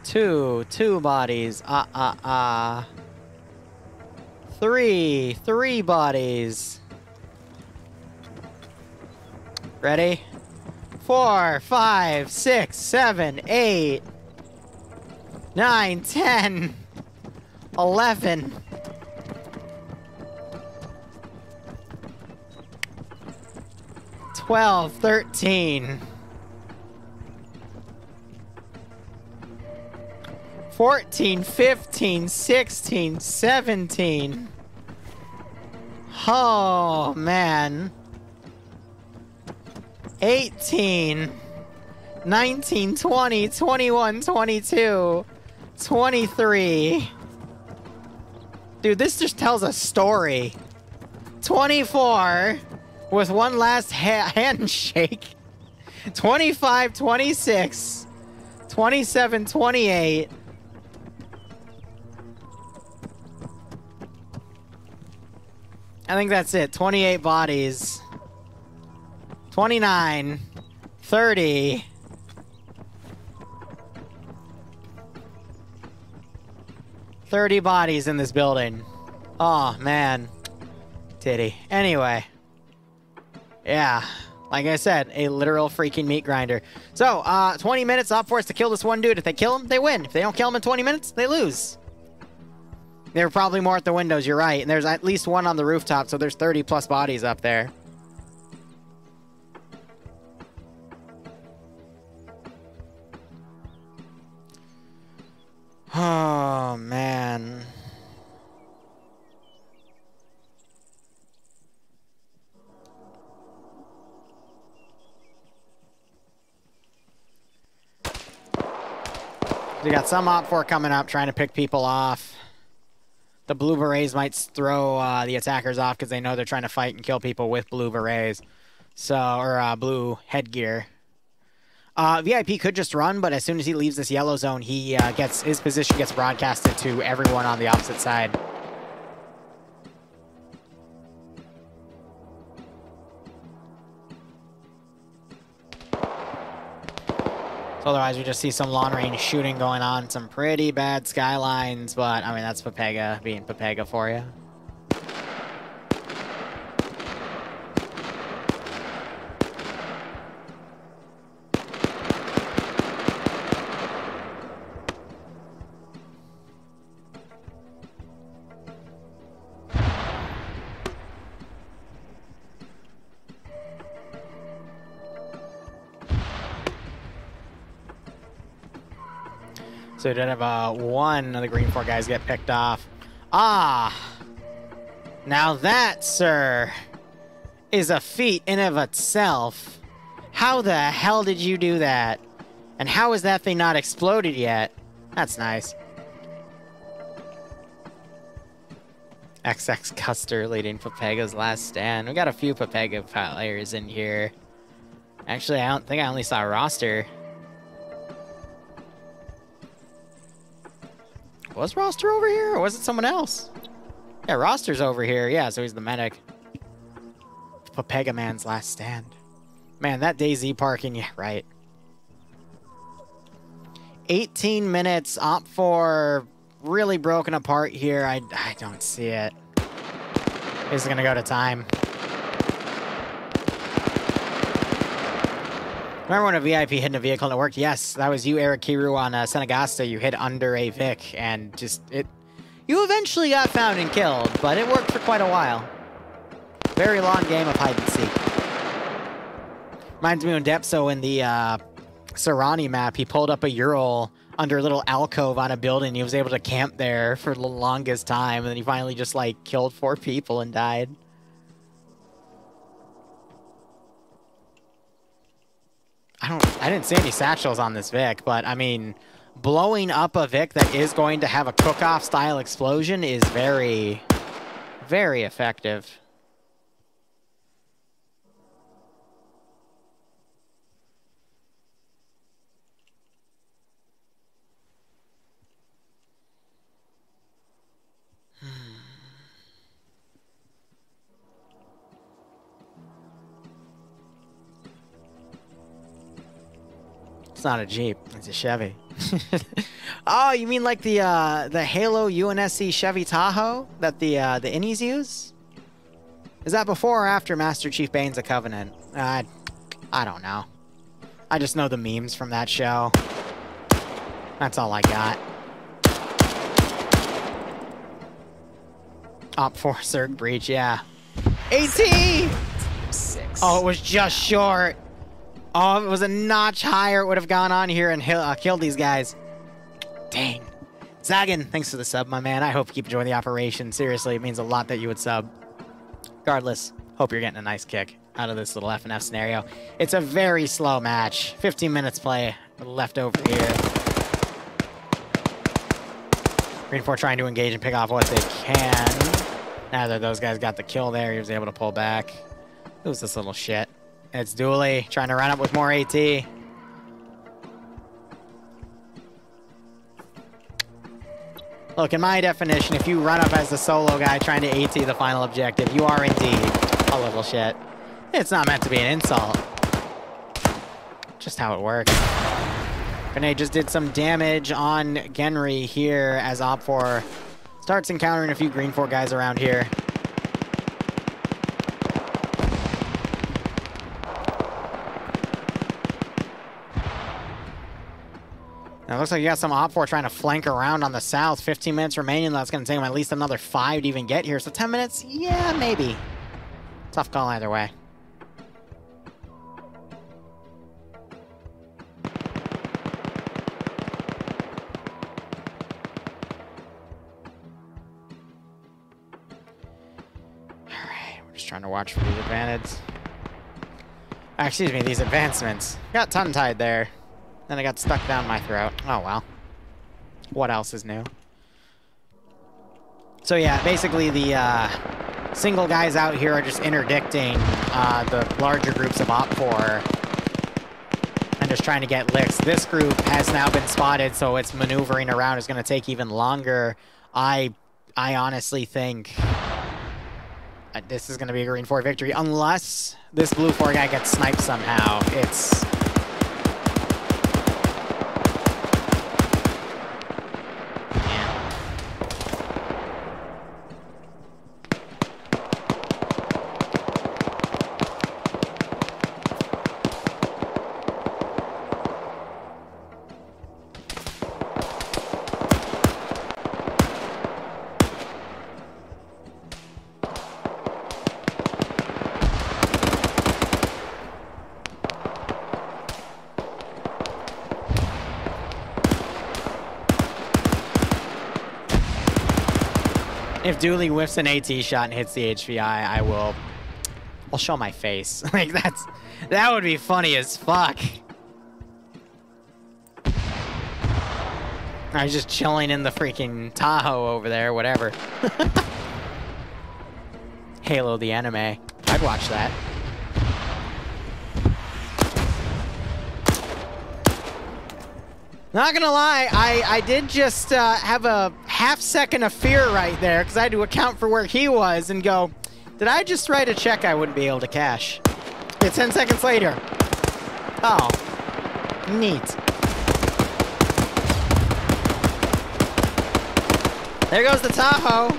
Two bodies. Three bodies. Ready? 4, 5, 6, 7, 8, 9, 10, 11. 12, 13. 14, 15, 16, 17. Oh, man. 18, 19, 20, 21, 22, 23. Dude, this just tells a story. 24 with one last handshake. 25, 26, 27, 28. I think that's it. 28 bodies. 29. 30. 30 bodies in this building. Oh, man. Titty. Anyway. Yeah. Like I said, a literal freaking meat grinder. So, 20 minutes up for us to kill this one dude. If they kill him, they win. If they don't kill him in 20 minutes, they lose. There were probably more at the windows, you're right. And there's at least one on the rooftop, so there's 30 plus bodies up there. Oh, man. We got some Op 4 coming up, trying to pick people off. The blue berets might throw the attackers off because they know they're trying to fight and kill people with blue berets. So, or blue headgear. VIP could just run, but as soon as he leaves this yellow zone, he his position gets broadcasted to everyone on the opposite side. So otherwise, we just see some long range shooting going on, some pretty bad skylines, but I mean that's Pepega being Pepega for you. So we did have one of the green 4 guys get picked off. Ah! Now that, sir, is a feat in of itself. How the hell did you do that? And how is that thing not exploded yet? That's nice. XX Custer leading Pepega's last stand. We got a few Pepega players in here. Actually, I don't think I only saw a roster. Was Roster over here, or was it someone else? Yeah, Roster's over here. Yeah, so he's the medic. Pepega man's last stand. Man, that DayZ parking, yeah, right. 18 minutes, Op 4 really broken apart here. I don't see it. This is gonna go to time. Remember when a VIP hit in a vehicle and it worked? Yes, that was you, Eric Kiru, on Senegasta. You hid under a Vic, and just, you eventually got found and killed, but it worked for quite a while. Very long game of hide and seek. Reminds me when Depso in the Sarani map, he pulled up a Ural under a little alcove on a building. He was able to camp there for the longest time, and then he finally just, like, killed 4 people and died. I didn't see any satchels on this Vic, but I mean, blowing up a Vic that is going to have a cook-off style explosion is very, very effective. It's not a Jeep. It's a Chevy. Oh, you mean like the Halo UNSC Chevy Tahoe that the innies use? Is that before or after Master Chief Bane's A Covenant? I don't know. I just know the memes from that show. That's all I got. Op 4 Circ Breach, yeah. AT! 6. Oh, it was just short. Oh, if it was a notch higher, it would have gone on here and killed these guys. Dang. Zagan, thanks for the sub, my man. I hope you keep enjoying the operation. Seriously, it means a lot that you would sub. Regardless, hope you're getting a nice kick out of this little F&F scenario. It's a very slow match. 15 minutes play left over here. Green 4 trying to engage and pick off what they can. Now that those guys got the kill there, he was able to pull back. Who's this little shit? It's Dooley trying to run up with more AT. Look, in my definition, if you run up as the solo guy trying to AT the final objective, you are indeed a little shit. It's not meant to be an insult. Just how it works. Grenade just did some damage on Genry here as Op4 starts encountering a few Green 4 guys around here. Now it looks like you got some Op4 trying to flank around on the south. 15 minutes remaining. That's going to take them at least another 5 to even get here. So 10 minutes? Yeah, maybe. Tough call either way. Alright, we're just trying to watch for these advantages. Excuse me, these advancements. Got tongue-tied there. Then I got stuck down my throat. Oh, well. What else is new? So, yeah, basically the single guys out here are just interdicting the larger groups of Op4 and just trying to get licks. This group has now been spotted, so its maneuvering around is going to take even longer. I honestly think this is going to be a Green 4 victory, unless this Blue 4 guy gets sniped somehow. It's... If Dooley whiffs an AT shot and hits the HVI, I'll show my face. Like, that would be funny as fuck. I was just chilling in the freaking Tahoe over there, whatever. Halo the anime. I'd watch that. Not gonna lie, I did just have a half second of fear right there because I had to account for where he was and go, did I just write a check I wouldn't be able to cash? Yeah, 10 seconds later. Oh, neat. There goes the Tahoe.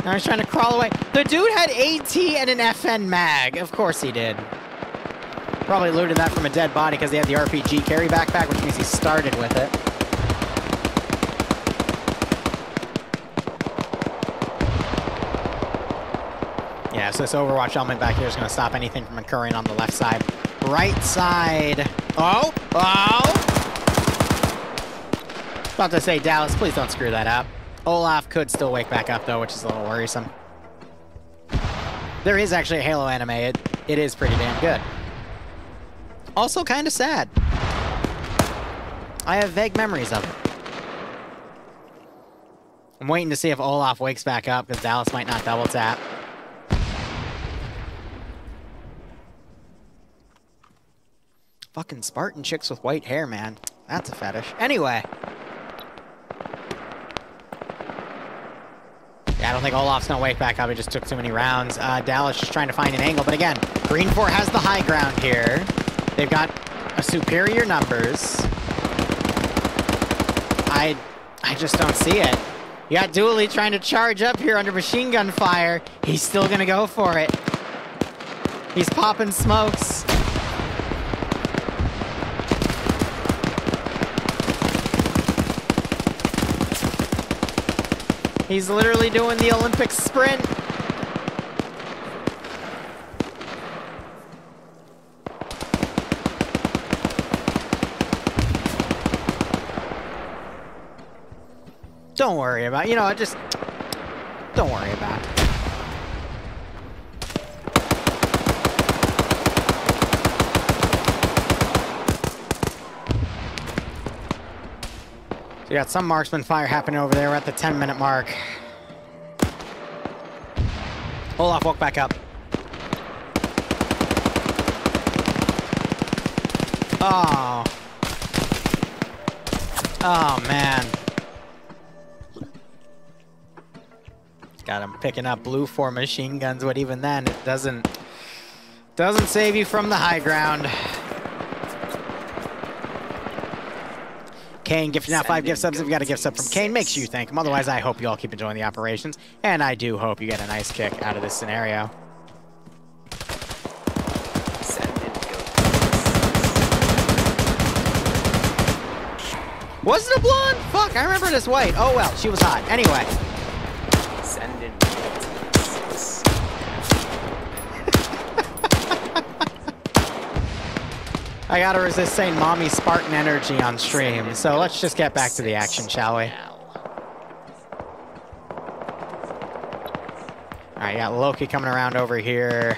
Now he's trying to crawl away. The dude had AT and an FN mag. Of course he did. Probably looted that from a dead body because he had the RPG carry backpack, which means he started with it. Yeah, so this Overwatch element back here is going to stop anything from occurring on the left side. Right side. Oh! Oh! About to say, Dallas, please don't screw that up. Olaf could still wake back up, though, which is a little worrisome. There is actually a Halo anime. It is pretty damn good. Also kind of sad. I have vague memories of it. I'm waiting to see if Olaf wakes back up, because Dallas might not double tap. Fucking Spartan chicks with white hair, man. That's a fetish. Anyway. Yeah, I don't think Olaf's gonna wake back up. He just took too many rounds. Dallas just trying to find an angle, but again, Green 4 has the high ground here. They've got a superior numbers. I just don't see it. You got Dooley trying to charge up here under machine gun fire. He's still gonna go for it. He's popping smokes. He's literally doing the Olympic sprint. Don't worry about it. You know, just don't worry about it. So you got some marksman fire happening over there. We're at the 10-minute mark. Olaf, walk back up. Oh. Oh, man. Got him picking up blue 4 machine guns, but even then, it doesn't save you from the high ground. Kane gifting out 5 gift subs. If you got a gift sub from Kane, make sure you thank him. Otherwise, I hope you all keep enjoying the operations. And I do hope you get a nice kick out of this scenario. Was it a blonde? Fuck, I remember this white. Oh well, she was hot. Anyway. Send in. I gotta resist saying mommy Spartan energy on stream, so let's just get back to the action, shall we? Alright, got Loki coming around over here.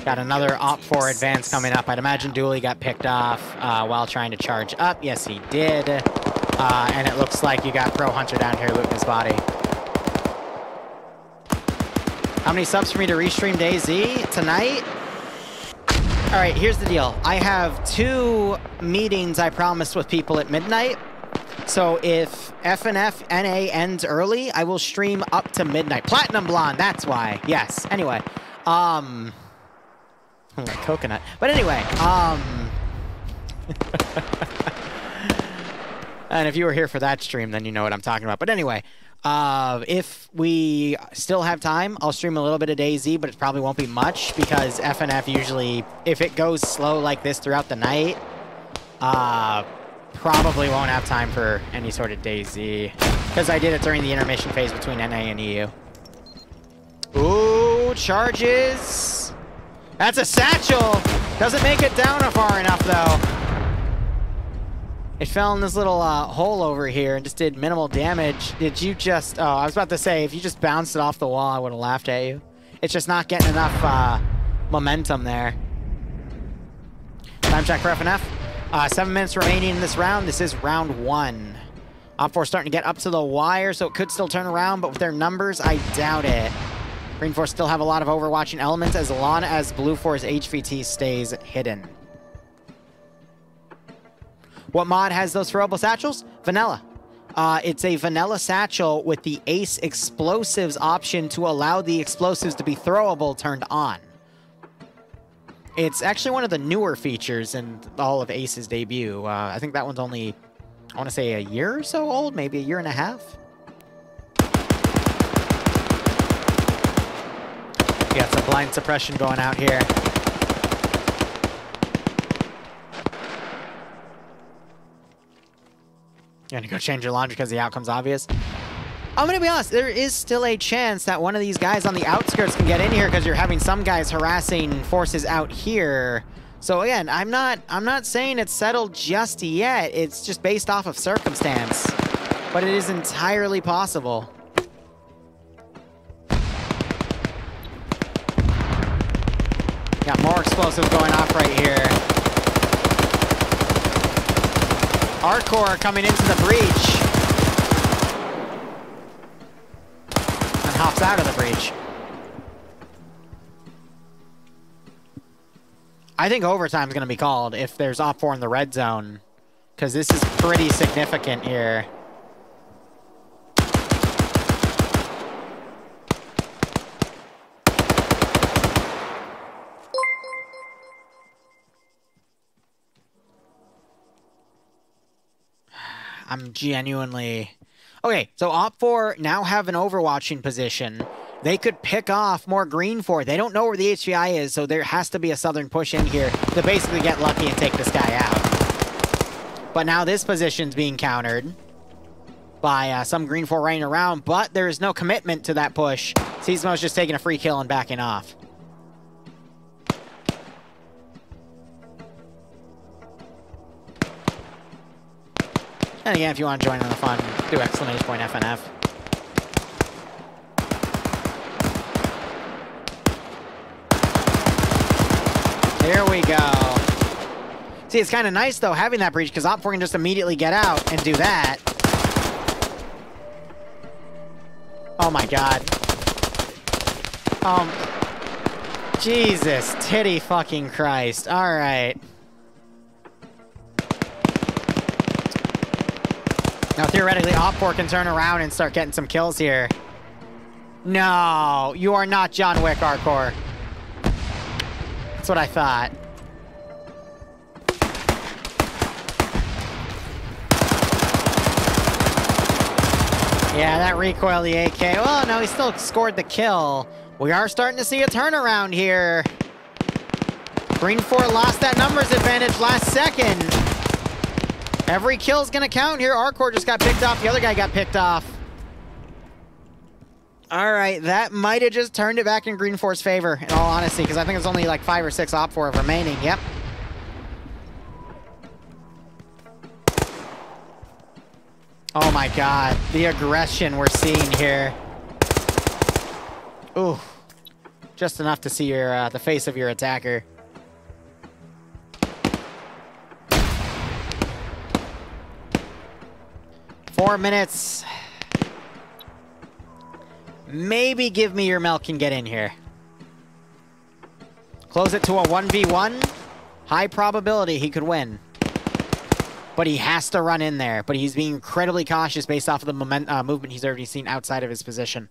Got another Op 4 advance coming up. I'd imagine Dooley got picked off while trying to charge up. Yes, he did. And it looks like you got Pro Hunter down here looting his body. How many subs for me to restream DayZ tonight? Alright, here's the deal. I have 2 meetings I promised with people at midnight. So if FNF NA ends early, I will stream up to midnight. Platinum Blonde, that's why. Yes. Anyway. Like coconut. But anyway, and if you were here for that stream, then you know what I'm talking about. But anyway, if we still have time, I'll stream a little bit of DayZ, but it probably won't be much because FNF usually, if it goes slow like this throughout the night, probably won't have time for any sort of DayZ because I did it during the intermission phase between NA and EU. Ooh, charges. That's a satchel. Doesn't make it down far enough, though. It fell in this little hole over here and just did minimal damage. Did you just... Oh, I was about to say, if you just bounced it off the wall, I would have laughed at you. It's just not getting enough momentum there. Time check for FNF. 7 minutes remaining in this round. This is round 1. Op 4 starting to get up to the wire, so it could still turn around, but with their numbers, I doubt it. Green 4 still have a lot of overwatching elements as long as Blue 4's HVT stays hidden. What mod has those throwable satchels? Vanilla. It's a vanilla satchel with the Ace explosives option to allow the explosives to be throwable turned on. It's actually one of the newer features in all of Ace's debut. I think that one's only, I want to say, a year or so old, maybe a year and a half. We got some blind suppression going out here. You're gonna go change your laundry because the outcome's obvious? I'm gonna be honest, there is still a chance that one of these guys on the outskirts can get in here because you're having some guys harassing forces out here. So again, I'm not saying it's settled just yet. It's just based off of circumstance. But it is entirely possible. Got more explosives going off right here. Hardcore coming into the breach. And hops out of the breach. I think overtime's going to be called if there's Op 4 in the red zone. Because this is pretty significant here. I'm genuinely... Okay, so Op4 now have an overwatching position. They could pick off more green for it. They don't know where the HVI is, so there has to be a southern push in here to basically get lucky and take this guy out. But now this position's being countered by some green 4 running around, but there is no commitment to that push. Seasmo's just taking a free kill and backing off. And again, if you want to join in the fun, do !FNF. There we go. See, it's kind of nice, though, having that breach, because Op4 can just immediately get out and do that. Oh, my God. Jesus, titty fucking Christ. All right. Now, theoretically, Op4 can turn around and start getting some kills here. No, you are not John Wick, Hardcore. That's what I thought. Yeah, that recoil, the AK. Well, no, he still scored the kill. We are starting to see a turnaround here. Green 4 lost that numbers advantage last second. Every kill's gonna count here. Arcore just got picked off. The other guy got picked off. All right, that might have just turned it back in Green 4's favor, in all honesty, because I think it's only like 5 or 6 Op4 remaining. Yep. Oh my God, the aggression we're seeing here. Ooh, just enough to see your the face of your attacker. Four minutes. Maybe give me your milk and get in here. Close it to a 1v1. High probability he could win. But he has to run in there. But he's being incredibly cautious based off of the movement he's already seen outside of his position.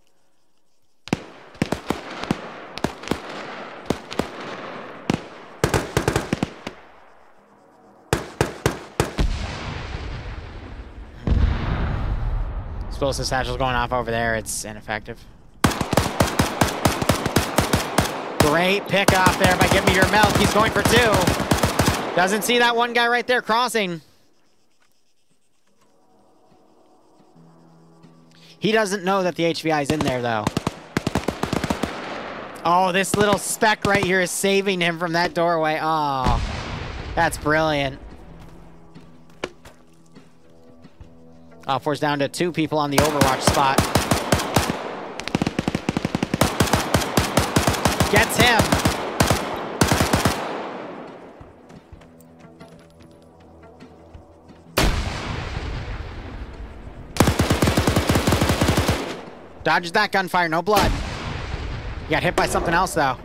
Explosive satchel's going off over there. It's ineffective. Great pick off there by Give Me Your Milk. He's going for 2. Doesn't see that one guy right there crossing. He doesn't know that the HVI is in there, though. Oh, this little speck right here is saving him from that doorway. Oh, that's brilliant. Op4's down to 2 people on the Overwatch spot. Gets him. Dodges that gunfire, no blood. He got hit by something else, though.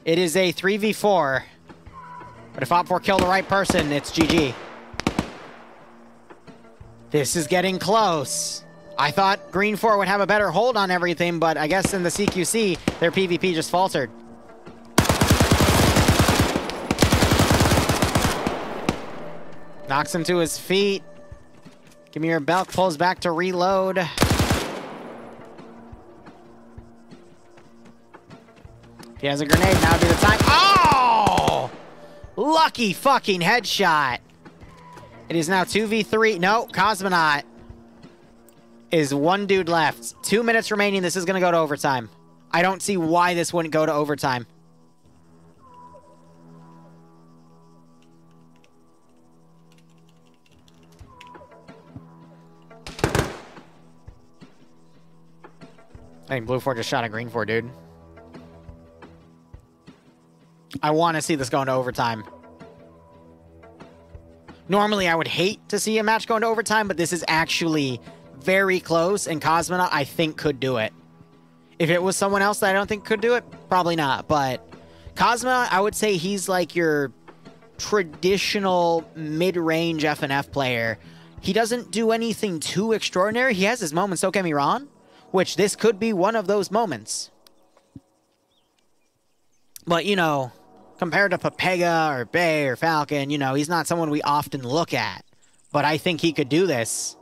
It is a 3v4. But if Op4 kill the right person, it's GG. This is getting close. I thought Green 4 would have a better hold on everything, but I guess in the CQC, their PvP just faltered. Knocks him to his feet. Give Me Your Belt, pulls back to reload. If he has a grenade, now would be the time. Oh! Lucky fucking headshot. It is now 2v3. No, Cosmonaut is 1 dude left. 2 minutes remaining. This is going to go to overtime. I don't see why this wouldn't go to overtime. I think Blue 4 just shot a Green 4, dude. I want to see this go into overtime. Normally, I would hate to see a match go into overtime, but this is actually very close, and Cosmonaut, I think, could do it. If it was someone else that I don't think could do it, probably not, but Cosmonaut, I would say he's like your traditional mid-range FNF player. He doesn't do anything too extraordinary. He has his moments, don't get me wrong, which this could be one of those moments. But, you know, Compared to Papega or Bay or Falcon, you know, he's not someone we often look at. But I think he could do this.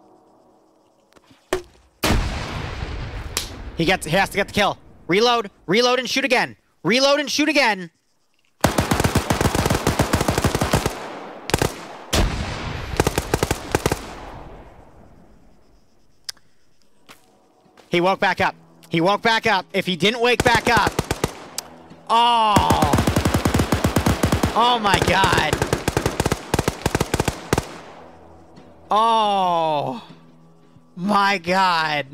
He has to get the kill. Reload, reload and shoot again. Reload and shoot again. He woke back up. He woke back up. If he didn't wake back up. Oh. Oh my God. Oh. My God.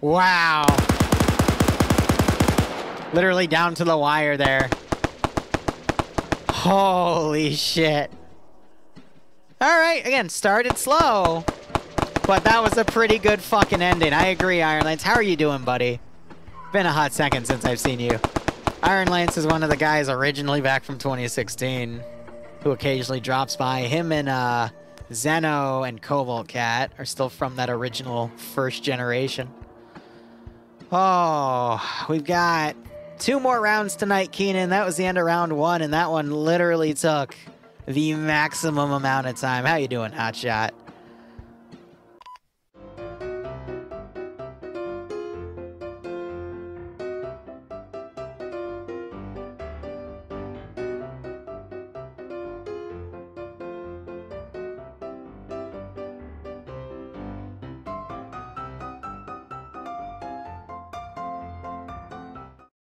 Wow. Literally down to the wire there. Holy shit. Alright, again, started slow. But that was a pretty good fucking ending. I agree, Iron Lance. How are you doing, buddy? Been a hot second since I've seen you. Iron Lance is one of the guys originally back from 2016 who occasionally drops by. Him and Zeno and Cobalt Cat are still from that original first generation. Oh, we've got 2 more rounds tonight, Keenan. That was the end of round 1, and that one literally took the maximum amount of time. How you doing, Hotshot?